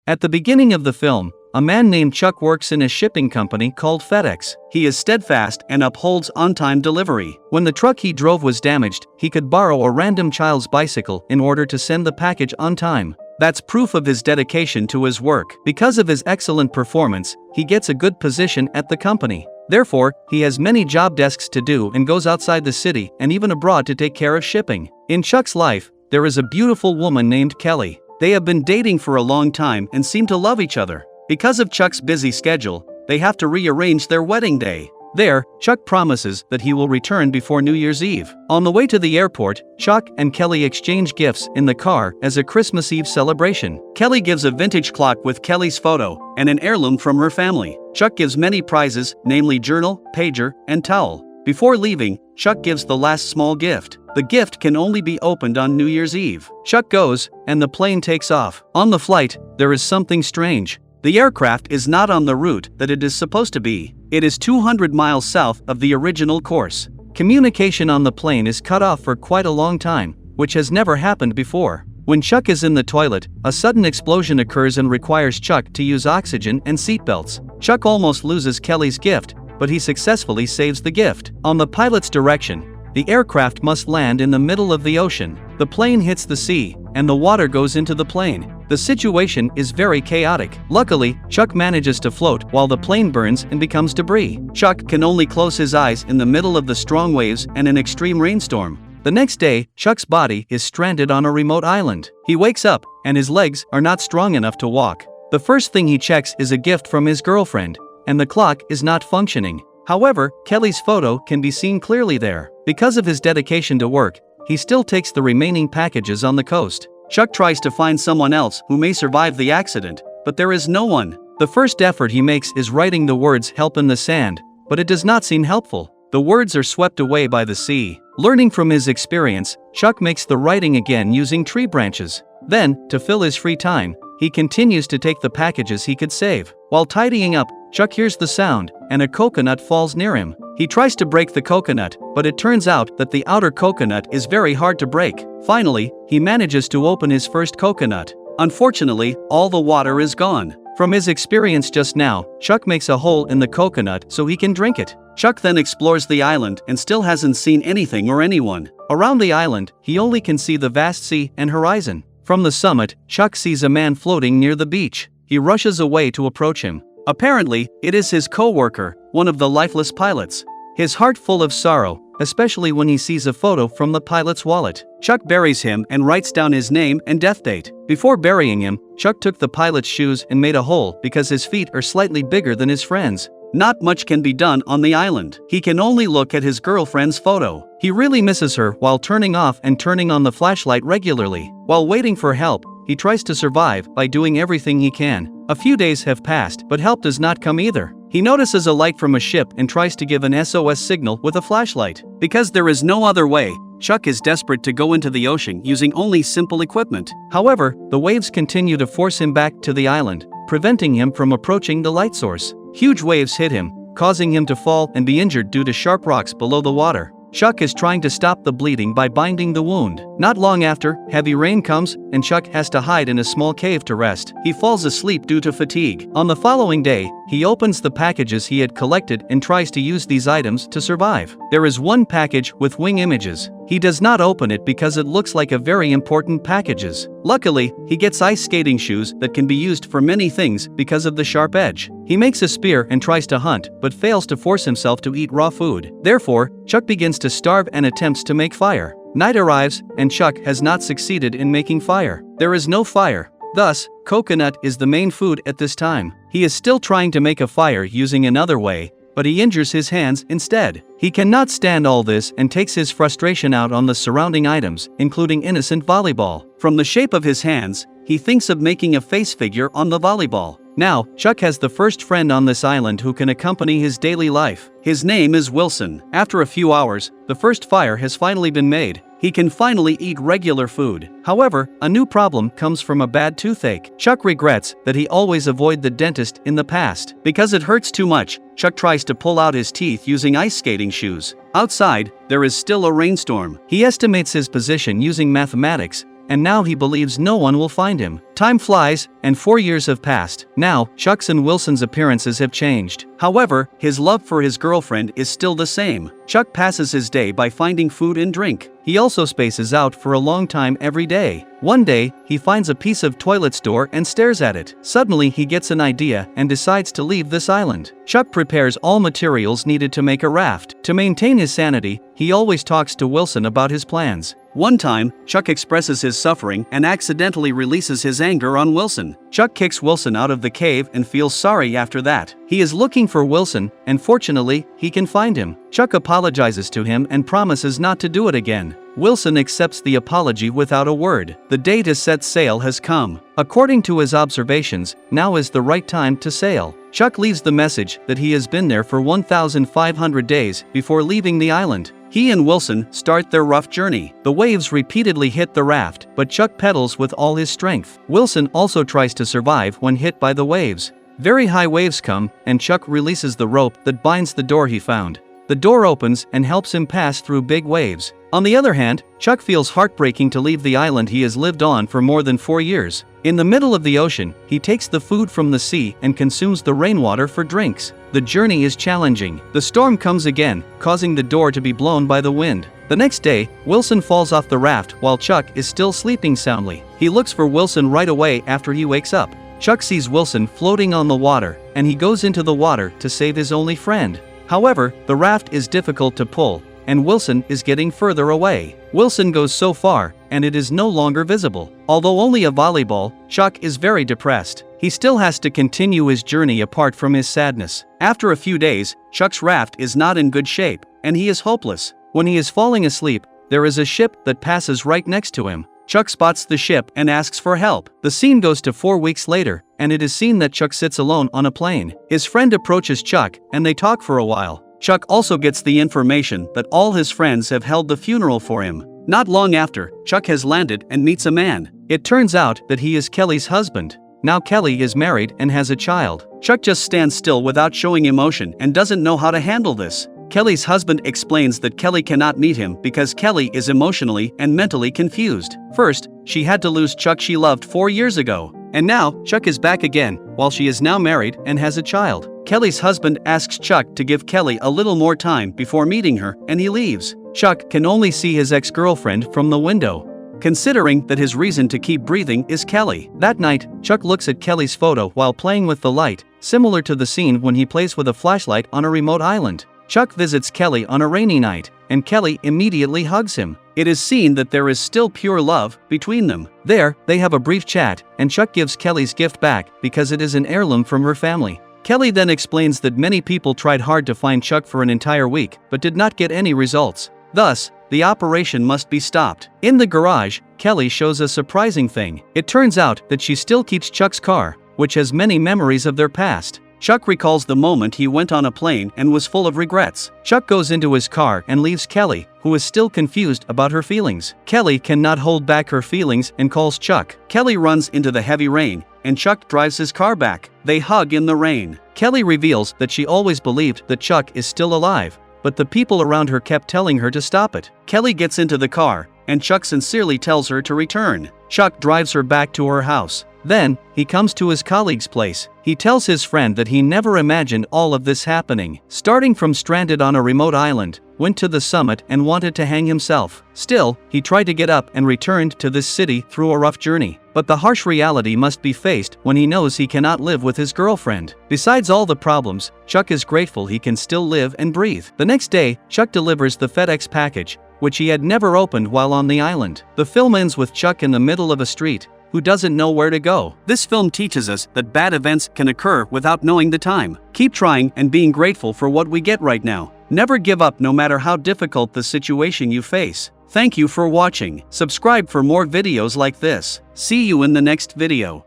At the beginning of the film, a man named Chuck works in a shipping company called FedEx. He is steadfast and upholds on-time delivery. When the truck he drove was damaged, he could borrow a random child's bicycle in order to send the package on time. That's proof of his dedication to his work. Because of his excellent performance, he gets a good position at the company. Therefore, he has many job desks to do and goes outside the city and even abroad to take care of shipping. In Chuck's life, there is a beautiful woman named Kelly. They have been dating for a long time and seem to love each other. Because of Chuck's busy schedule, they have to rearrange their wedding day. There, Chuck promises that he will return before New Year's Eve. On the way to the airport, Chuck and Kelly exchange gifts in the car as a Christmas Eve celebration. Kelly gives a vintage clock with Kelly's photo and an heirloom from her family. Chuck gives many prizes, namely journal, pager, and towel. Before leaving, Chuck gives the last small gift. The gift can only be opened on New Year's Eve. Chuck goes, and the plane takes off. On the flight, there is something strange. The aircraft is not on the route that it is supposed to be. It is 200 miles south of the original course. Communication on the plane is cut off for quite a long time, which has never happened before. When Chuck is in the toilet, a sudden explosion occurs and requires Chuck to use oxygen and seatbelts. Chuck almost loses Kelly's gift, but he successfully saves the gift. On the pilot's direction, the aircraft must land in the middle of the ocean. The plane hits the sea, and the water goes into the plane. The situation is very chaotic. Luckily, Chuck manages to float while the plane burns and becomes debris. Chuck can only close his eyes in the middle of the strong waves and an extreme rainstorm. The next day, Chuck's body is stranded on a remote island. He wakes up, and his legs are not strong enough to walk. The first thing he checks is a gift from his girlfriend, and the clock is not functioning. However, Kelly's photo can be seen clearly there. Because of his dedication to work, he still takes the remaining packages on the coast. Chuck tries to find someone else who may survive the accident, but there is no one. The first effort he makes is writing the words "help" in the sand, but it does not seem helpful. The words are swept away by the sea. Learning from his experience, Chuck makes the writing again using tree branches. Then, to fill his free time, he continues to take the packages he could save. While tidying up, Chuck hears the sound, and a coconut falls near him. He tries to break the coconut, but it turns out that the outer coconut is very hard to break. Finally, he manages to open his first coconut. Unfortunately, all the water is gone. From his experience just now, Chuck makes a hole in the coconut so he can drink it. Chuck then explores the island and still hasn't seen anything or anyone. Around the island, he only can see the vast sea and horizon. From the summit, Chuck sees a man floating near the beach. He rushes away to approach him. Apparently, it is his co-worker, one of the lifeless pilots. His heart full of sorrow, especially when he sees a photo from the pilot's wallet. Chuck buries him and writes down his name and death date. Before burying him, Chuck took the pilot's shoes and made a hole because his feet are slightly bigger than his friend's. Not much can be done on the island. He can only look at his girlfriend's photo. He really misses her while turning off and turning on the flashlight regularly. While waiting for help, he tries to survive by doing everything he can. A few days have passed, but help does not come either. He notices a light from a ship and tries to give an SOS signal with a flashlight. Because there is no other way, Chuck is desperate to go into the ocean using only simple equipment. However, the waves continue to force him back to the island, preventing him from approaching the light source. Huge waves hit him, causing him to fall and be injured due to sharp rocks below the water. Chuck is trying to stop the bleeding by binding the wound. Not long after, heavy rain comes, and Chuck has to hide in a small cave to rest. He falls asleep due to fatigue. On the following day, he opens the packages he had collected and tries to use these items to survive. There is one package with wing images. He does not open it because it looks like a very important packages. Luckily, he gets ice skating shoes that can be used for many things because of the sharp edge. He makes a spear and tries to hunt, but fails to force himself to eat raw food. Therefore, Chuck begins to starve and attempts to make fire. Night arrives, and Chuck has not succeeded in making fire. There is no fire. Thus, coconut is the main food at this time. He is still trying to make a fire using another way, but he injures his hands instead. He cannot stand all this and takes his frustration out on the surrounding items, including innocent volleyball. From the shape of his hands, he thinks of making a face figure on the volleyball. Now, Chuck has the first friend on this island who can accompany his daily life. His name is Wilson. After a few hours, the first fire has finally been made. He can finally eat regular food. However, a new problem comes from a bad toothache. Chuck regrets that he always avoided the dentist in the past. Because it hurts too much, Chuck tries to pull out his teeth using ice skating shoes. Outside, there is still a rainstorm. He estimates his position using mathematics and now he believes no one will find him. Time flies, and 4 years have passed. Now, Chuck's and Wilson's appearances have changed. However, his love for his girlfriend is still the same. Chuck passes his day by finding food and drink. He also spaces out for a long time every day. One day, he finds a piece of toilet door and stares at it. Suddenly he gets an idea and decides to leave this island. Chuck prepares all materials needed to make a raft. To maintain his sanity, he always talks to Wilson about his plans. One time, Chuck expresses his suffering and accidentally releases his anger on Wilson. Chuck kicks Wilson out of the cave and feels sorry after that. He is looking for Wilson, and fortunately, he can find him. Chuck apologizes to him and promises not to do it again. Wilson accepts the apology without a word. The day to set sail has come. According to his observations, now is the right time to sail. Chuck leaves the message that he has been there for 1,500 days before leaving the island. He and Wilson start their rough journey. The waves repeatedly hit the raft, but Chuck pedals with all his strength. Wilson also tries to survive when hit by the waves. Very high waves come, and Chuck releases the rope that binds the door he found. The door opens and helps him pass through big waves. On the other hand, Chuck feels heartbreaking to leave the island he has lived on for more than 4 years. In the middle of the ocean, he takes the food from the sea and consumes the rainwater for drinks. The journey is challenging. The storm comes again, causing the door to be blown by the wind. The next day, Wilson falls off the raft while Chuck is still sleeping soundly. He looks for Wilson right away after he wakes up. Chuck sees Wilson floating on the water, and he goes into the water to save his only friend. However, the raft is difficult to pull, and Wilson is getting further away. Wilson goes so far, and it is no longer visible. Although only a volleyball, Chuck is very depressed. He still has to continue his journey apart from his sadness. After a few days, Chuck's raft is not in good shape, and he is hopeless. When he is falling asleep, there is a ship that passes right next to him. Chuck spots the ship and asks for help. The scene goes to 4 weeks later, and it is seen that Chuck sits alone on a plane. His friend approaches Chuck, and they talk for a while. Chuck also gets the information that all his friends have held the funeral for him. Not long after, Chuck has landed and meets a man. It turns out that he is Kelly's husband. Now Kelly is married and has a child. Chuck just stands still without showing emotion and doesn't know how to handle this. Kelly's husband explains that Kelly cannot meet him because Kelly is emotionally and mentally confused. First, she had to lose Chuck she loved 4 years ago. And now, Chuck is back again, while she is now married and has a child. Kelly's husband asks Chuck to give Kelly a little more time before meeting her, and he leaves. Chuck can only see his ex-girlfriend from the window, considering that his reason to keep breathing is Kelly. That night, Chuck looks at Kelly's photo while playing with the light, similar to the scene when he plays with a flashlight on a remote island. Chuck visits Kelly on a rainy night, and Kelly immediately hugs him. It is seen that there is still pure love between them. There, they have a brief chat, and Chuck gives Kelly's gift back because it is an heirloom from her family. Kelly then explains that many people tried hard to find Chuck for an entire week, but did not get any results. Thus, the operation must be stopped. In the garage, Kelly shows a surprising thing. It turns out that she still keeps Chuck's car, which has many memories of their past. Chuck recalls the moment he went on a plane and was full of regrets. Chuck goes into his car and leaves Kelly, who is still confused about her feelings. Kelly cannot hold back her feelings and calls Chuck. Kelly runs into the heavy rain, and Chuck drives his car back. They hug in the rain. Kelly reveals that she always believed that Chuck is still alive, but the people around her kept telling her to stop it. Kelly gets into the car, and Chuck sincerely tells her to return. Chuck drives her back to her house. Then, he comes to his colleague's place. He tells his friend that he never imagined all of this happening. Starting from stranded on a remote island, went to the summit and wanted to hang himself. Still, he tried to get up and returned to this city through a rough journey. But the harsh reality must be faced when he knows he cannot live with his girlfriend. Besides all the problems, Chuck is grateful he can still live and breathe. The next day, Chuck delivers the FedEx package, which he had never opened while on the island. The film ends with Chuck in the middle of a street, who doesn't know where to go. This film teaches us that bad events can occur without knowing the time. Keep trying and being grateful for what we get right now. Never give up no matter how difficult the situation you face. Thank you for watching. Subscribe for more videos like this. See you in the next video.